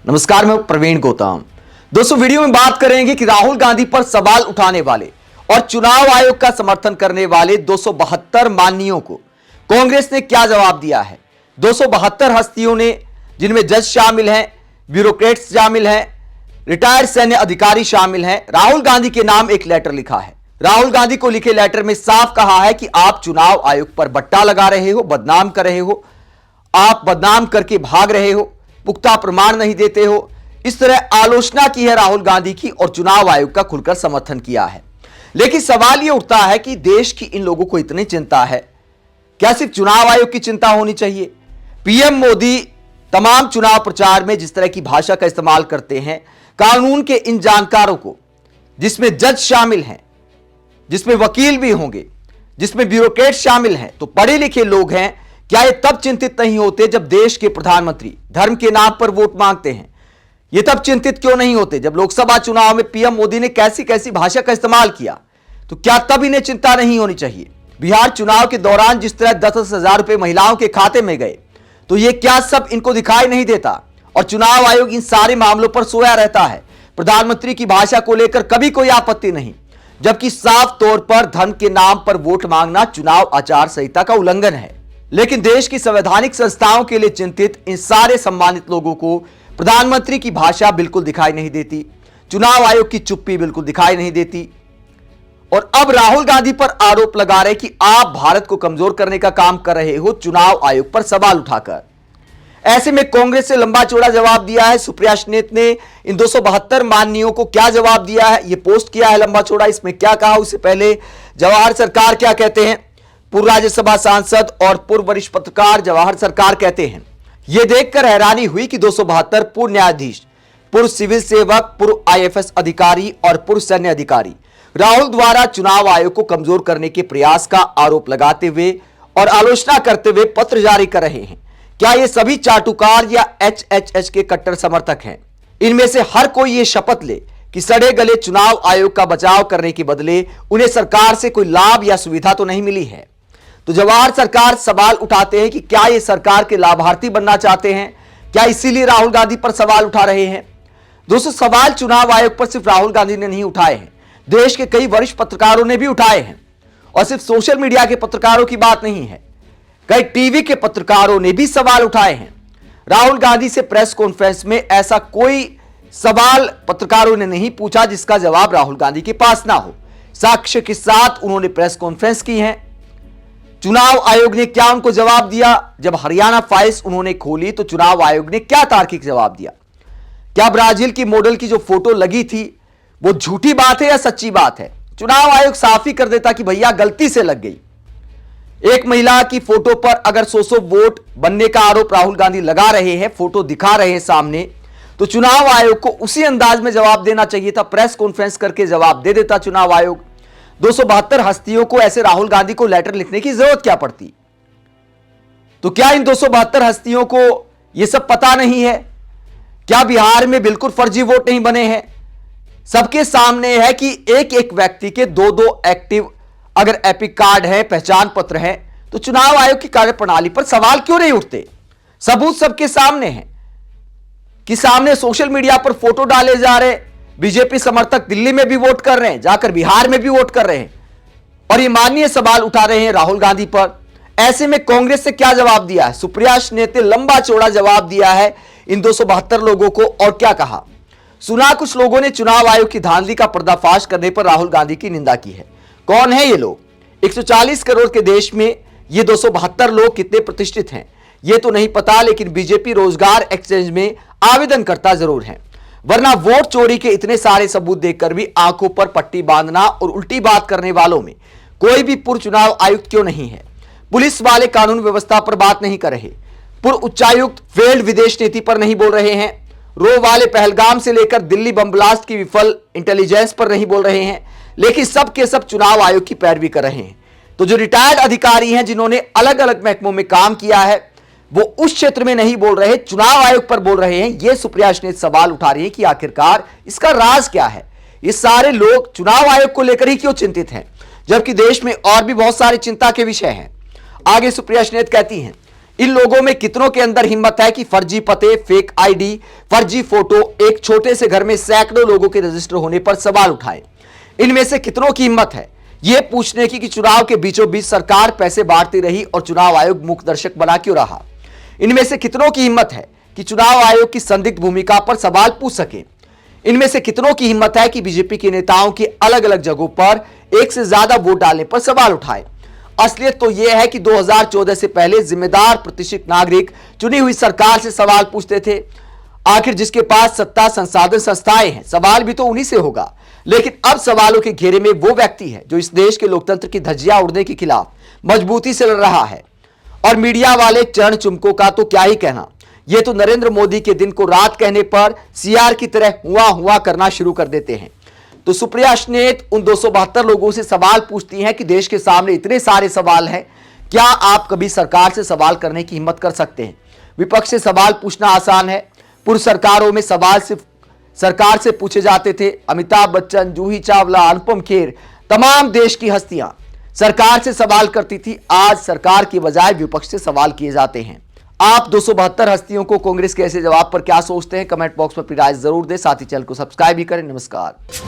नमस्कार, मैं प्रवीण गौतम। दोस्तों, वीडियो में बात करेंगे कि राहुल गांधी पर सवाल उठाने वाले और चुनाव आयोग का समर्थन करने वाले 272 माननीयों को कांग्रेस ने क्या जवाब दिया है। 272 हस्तियों ने, जिनमें जज शामिल हैं, ब्यूरोक्रेट्स शामिल हैं, रिटायर्ड सैन्य अधिकारी शामिल हैं, राहुल गांधी के नाम एक लेटर लिखा है। राहुल गांधी को लिखे लेटर में साफ कहा है कि आप चुनाव आयोग पर बट्टा लगा रहे हो, बदनाम कर रहे हो, आप बदनाम करके भाग रहे हो, पुख्ता प्रमाण नहीं देते हो। इस तरह आलोचना की है राहुल गांधी की और चुनाव आयोग का खुलकर समर्थन किया है। लेकिन सवाल यह उठता है कि देश की इन लोगों को इतनी चिंता है, क्या सिर्फ चुनाव आयोग की चिंता होनी चाहिए? पीएम मोदी तमाम चुनाव प्रचार में जिस तरह की भाषा का इस्तेमाल करते हैं, कानून के इन जानकारों को, जिसमें जज शामिल हैं, जिसमें वकील भी होंगे, जिसमें ब्यूरोक्रेट शामिल हैं, तो पढ़े लिखे लोग हैं, क्या ये तब चिंतित नहीं होते जब देश के प्रधानमंत्री धर्म के नाम पर वोट मांगते हैं? ये तब चिंतित क्यों नहीं होते जब लोकसभा चुनाव में पीएम मोदी ने कैसी कैसी भाषा का इस्तेमाल किया? तो क्या तब इन्हें चिंता नहीं होनी चाहिए? बिहार चुनाव के दौरान जिस तरह 10-10 हजार रुपए महिलाओं के खाते में गए, तो ये क्या सब इनको दिखाई नहीं देता? और चुनाव आयोग इन सारे मामलों पर सोया रहता है। प्रधानमंत्री की भाषा को लेकर कभी कोई आपत्ति नहीं, जबकि साफ तौर पर धर्म के नाम पर वोट मांगना चुनाव आचार संहिता का उल्लंघन है। लेकिन देश की संवैधानिक संस्थाओं के लिए चिंतित इन सारे सम्मानित लोगों को प्रधानमंत्री की भाषा बिल्कुल दिखाई नहीं देती, चुनाव आयोग की चुप्पी बिल्कुल दिखाई नहीं देती। और अब राहुल गांधी पर आरोप लगा रहे कि आप भारत को कमजोर करने का काम कर रहे हो, चुनाव आयोग पर सवाल उठाकर। ऐसे में कांग्रेस से लंबा चौड़ा जवाब दिया है। सुप्रिया श्रीनेत ने इन 272 माननीयों को क्या जवाब दिया है, यह पोस्ट किया है लंबा चौड़ा। इसमें क्या कहा, उससे पहले जवाहर सरकार क्या कहते हैं? पूर्व राज्यसभा सांसद और पूर्व वरिष्ठ पत्रकार जवाहर सरकार कहते हैं, यह देखकर हैरानी हुई कि 272 पूर्व न्यायाधीश, पूर्व सिविल सेवक, पूर्व आईएफएस अधिकारी और पूर्व सैन्य अधिकारी राहुल द्वारा चुनाव आयोग को कमजोर करने के प्रयास का आरोप लगाते हुए और आलोचना करते हुए पत्र जारी कर रहे हैं। क्या ये सभी चाटुकार या एचएचएच के कट्टर समर्थक हैं? इनमें से हर कोई ये शपथ ले कि सड़े गले चुनाव आयोग का बचाव करने के बदले उन्हें सरकार से कोई लाभ या सुविधा तो नहीं मिली है। तो जवाहर सरकार सवाल उठाते हैं कि क्या ये सरकार के लाभार्थी बनना चाहते हैं? क्या इसीलिए राहुल गांधी पर सवाल उठा रहे हैं? दोस्तों, सवाल चुनाव आयोग पर सिर्फ राहुल गांधी ने नहीं उठाए हैं, देश के कई वरिष्ठ पत्रकारों ने भी उठाए हैं। और सिर्फ सोशल मीडिया के पत्रकारों की बात नहीं है, कई टीवी के पत्रकारों ने भी सवाल उठाए हैं। राहुल गांधी से प्रेस कॉन्फ्रेंस में ऐसा कोई सवाल पत्रकारों ने नहीं पूछा जिसका जवाब राहुल गांधी के पास ना हो। साक्ष्य के साथ उन्होंने प्रेस कॉन्फ्रेंस की है। चुनाव आयोग ने क्या उनको जवाब दिया? जब हरियाणा फाइल्स उन्होंने खोली तो चुनाव आयोग ने क्या तार्किक जवाब दिया? क्या ब्राजील की मॉडल की जो फोटो लगी थी वो झूठी बात है या सच्ची बात है? चुनाव आयोग साफ ही कर देता कि भैया गलती से लग गई। एक महिला की फोटो पर अगर 100 वोट बनने का आरोप राहुल गांधी लगा रहे हैं, फोटो दिखा रहे हैं सामने, तो चुनाव आयोग को उसी अंदाज में जवाब देना चाहिए था। प्रेस कॉन्फ्रेंस करके जवाब दे देता चुनाव आयोग। 272 हस्तियों को ऐसे राहुल गांधी को लेटर लिखने की जरूरत क्या पड़ती? तो क्या इन 272 हस्तियों को यह सब पता नहीं है? क्या बिहार में बिल्कुल फर्जी वोट नहीं बने हैं? सबके सामने है कि एक एक व्यक्ति के 2-2 एक्टिव अगर एपिक कार्ड है, पहचान पत्र है, तो चुनाव आयोग की कार्यप्रणाली पर सवाल क्यों नहीं उठते? सबूत सबके सामने है कि सामने सोशल मीडिया पर फोटो डाले जा रहे, बीजेपी समर्थक दिल्ली में भी वोट कर रहे हैं, जाकर बिहार में भी वोट कर रहे हैं, और ये माननीय सवाल उठा रहे हैं राहुल गांधी पर। ऐसे में कांग्रेस से क्या जवाब दिया है? सुप्रिया श्रीनेत ने लंबा चौड़ा जवाब दिया है इन 272 लोगों को। और क्या कहा सुना? कुछ लोगों ने चुनाव आयोग की धांधली का पर्दाफाश करने पर राहुल गांधी की निंदा की है। कौन है ये लोग? 140 करोड़ के देश में ये 272 लोग कितने प्रतिष्ठित हैं ये तो नहीं पता, लेकिन बीजेपी रोजगार एक्सचेंज में आवेदन करता जरूर है। वरना वोट चोरी के इतने सारे सबूत देखकर भी आंखों पर पट्टी बांधना और उल्टी बात करने वालों में कोई भी पूर्व चुनाव आयुक्त क्यों नहीं है? पुलिस वाले कानून व्यवस्था पर बात नहीं कर रहे, पूर्व उच्चायुक्त फेल्ड विदेश नीति पर नहीं बोल रहे हैं, रो वाले पहलगाम से लेकर दिल्ली बम ब्लास्ट की विफल इंटेलिजेंस पर नहीं बोल रहे हैं, लेकिन सब के सब चुनाव आयोग की पैरवी कर रहे हैं। तो जो रिटायर्ड अधिकारी हैं, जिन्होंने अलग अलग महकमों में काम किया है, वो उस क्षेत्र में नहीं बोल रहे, चुनाव आयोग पर बोल रहे हैं। ये सुप्रिया श्रीनेत सवाल उठा रही है कि आखिरकार इसका राज क्या है? ये सारे लोग चुनाव आयोग को लेकर ही क्यों चिंतित हैं, जबकि देश में और भी बहुत सारी चिंता के विषय हैं। आगे सुप्रिया श्रीनेत कहती हैं इन लोगों में कितनों के अंदर हिम्मत है कि फर्जी पते, फेक आईडी, फर्जी फोटो, एक छोटे से घर में सैकड़ों लोगों के रजिस्टर होने पर सवाल उठाएं? इनमें से कितनों की हिम्मत है यह पूछने की कि चुनाव के बीचों बीच सरकार पैसे बांटती रही और चुनाव आयोग मूक दर्शक बना क्यों रहा? इनमें से कितनों की हिम्मत है कि चुनाव आयोग की संदिग्ध भूमिका पर सवाल पूछ सके? इनमें से कितनों की हिम्मत है कि बीजेपी के नेताओं की अलग अलग जगहों पर एक से ज्यादा वोट डालने पर सवाल उठाए? असलियत तो यह है कि 2014 से पहले जिम्मेदार प्रतिष्ठित नागरिक चुनी हुई सरकार से सवाल पूछते थे। आखिर जिसके पास सत्ता, संसाधन, संस्थाएं हैं, सवाल भी तो उन्हीं से होगा। लेकिन अब सवालों के घेरे में वो व्यक्ति है जो इस देश के लोकतंत्र की धज्जियां उड़ने के खिलाफ मजबूती से लड़ रहा है। और मीडिया वाले चरण चुमकों का तो क्या ही कहना, ये तो नरेंद्र मोदी के दिन को रात कहने पर सीआर की तरह हुआ हुआ करना शुरू कर देते हैं। तो सुप्रिया अश्नेत उन 272 लोगों से सवाल पूछती हैं कि देश के सामने इतने सारे सवाल हैं, क्या आप कभी सरकार से सवाल करने की हिम्मत कर सकते हैं? विपक्ष से सवाल पूछना आसान है। पूर्व सरकारों में सवाल सिर्फ सरकार से पूछे जाते थे। अमिताभ बच्चन, जूही चावला, अनुपम खेर, तमाम देश की हस्तियां सरकार से सवाल करती थी। आज सरकार की बजाय विपक्ष से सवाल किए जाते हैं। आप 272 हस्तियों को कांग्रेस के ऐसे जवाब पर क्या सोचते हैं? कमेंट बॉक्स में अपनी राय जरूर दें। साथ ही चैनल को सब्सक्राइब भी करें। नमस्कार।